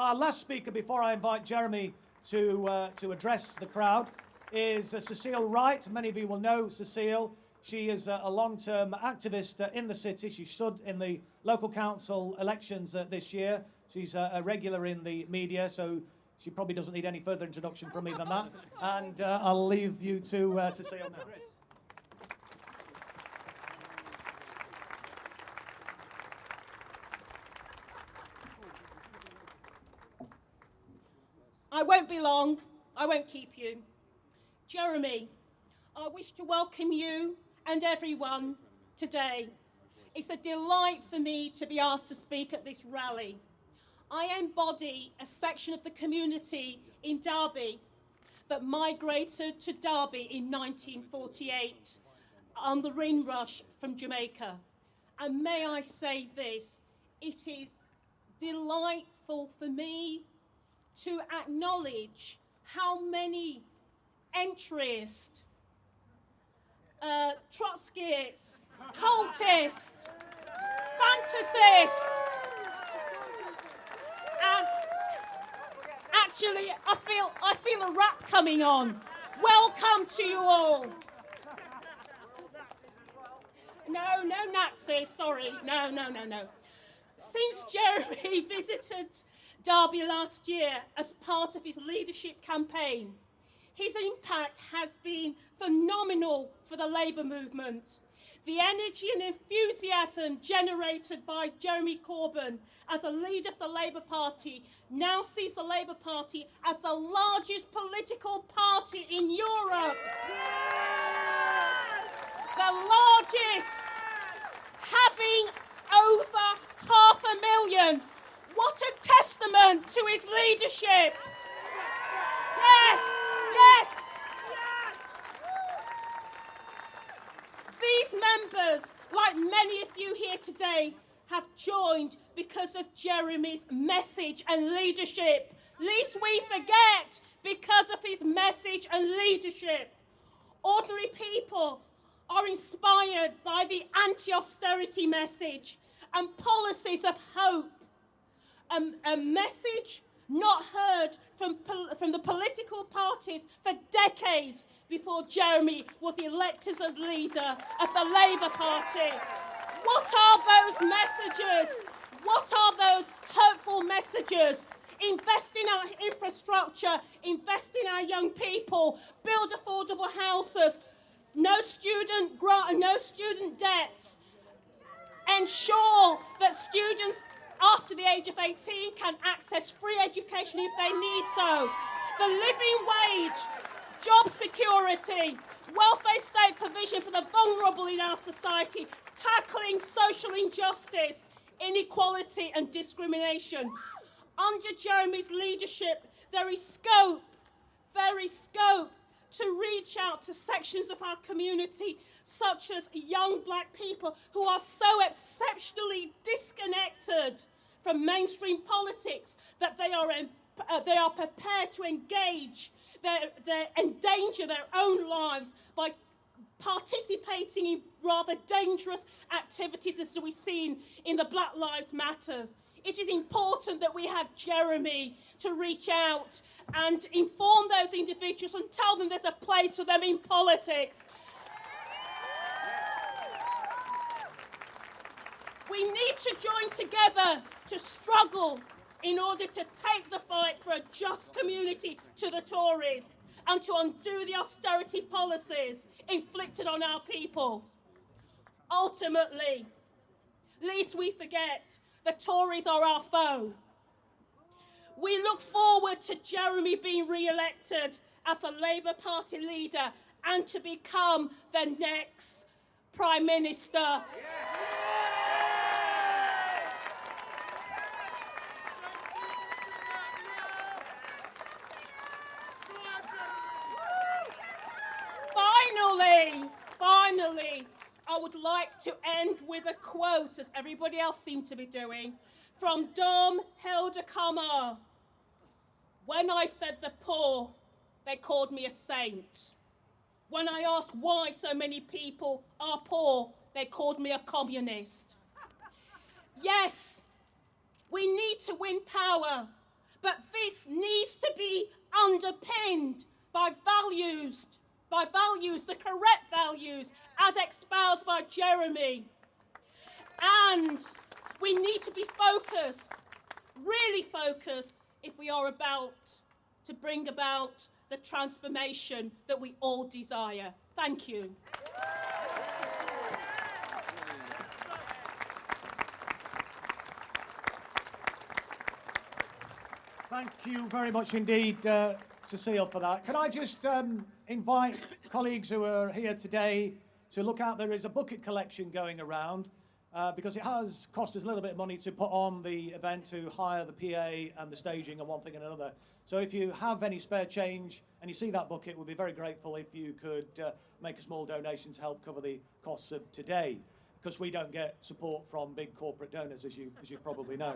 Our last speaker before I invite Jeremy to address the crowd is Cecile Wright. Many of you will know Cecile. She is a long-term activist in the city. She stood in the local council elections this year. She's a regular in the media, so she probably doesn't need any further introduction from me than that. And I'll leave you to Cecile now. I won't be long. I won't keep you. Jeremy, I wish to welcome you and everyone today. It's a delight for me to be asked to speak at this rally. I embody a section of the community in Derby that migrated to Derby in 1948 on the Windrush from Jamaica. And may I say this, it is delightful for me to acknowledge how many entries, Trotskyists, cultists, fantasists, and actually I feel a rap coming on. Welcome to you all. No Nazis, sorry, no. Since Jeremy visited Derby last year as part of his leadership campaign, his impact has been phenomenal for the Labour movement. The energy and enthusiasm generated by Jeremy Corbyn as a leader of the Labour Party now sees the Labour Party as the largest political party in Europe. The largest, having over 500,000. What a testament to his leadership. Yes. These members, like many of you here today, have joined because of Jeremy's message and leadership. Least we forget, because of his message and leadership. Ordinary people are inspired by the anti-austerity message and policies of hope. A message not heard from the political parties for decades before Jeremy was elected as leader of the Labour Party. What are those messages? What are those hopeful messages? Invest in our infrastructure, invest in our young people, build affordable houses, no student debts, ensure that students after the age of 18 can access free education if they need so. The living wage, job security, welfare state provision for the vulnerable in our society, tackling social injustice, inequality and discrimination. Under Jeremy's leadership, there is scope to reach out to sections of our community, such as young black people who are so exceptionally disconnected from mainstream politics that they are prepared to engage, endanger their own lives by participating in rather dangerous activities, as we've seen in the Black Lives Matters. It is important that we have Jeremy to reach out and inform those individuals and tell them there's a place for them in politics. We need to join together to struggle in order to take the fight for a just community to the Tories and to undo the austerity policies inflicted on our people. Ultimately, lest we forget, the Tories are our foe. We look forward to Jeremy being re-elected as a Labour Party leader and to become the next Prime Minister. Finally, I would like to end with a quote, as everybody else seemed to be doing, from Dom Helder-Kamar. When I fed the poor, they called me a saint. When I asked why so many people are poor, they called me a communist. Yes, we need to win power, But this needs to be underpinned by values, the correct values, as espoused by Jeremy. And we need to be focused, really focused, if we are about to bring about the transformation that we all desire. Thank you. Thank you very much indeed, Cecile, for that. Can I just invite colleagues who are here today to look out? There is a bucket collection going around because it has cost us a little bit of money to put on the event, to hire the PA and the staging and one thing and another. So if you have any spare change and you see that bucket, we'd be very grateful if you could make a small donation to help cover the costs of today, because we don't get support from big corporate donors, as you probably know.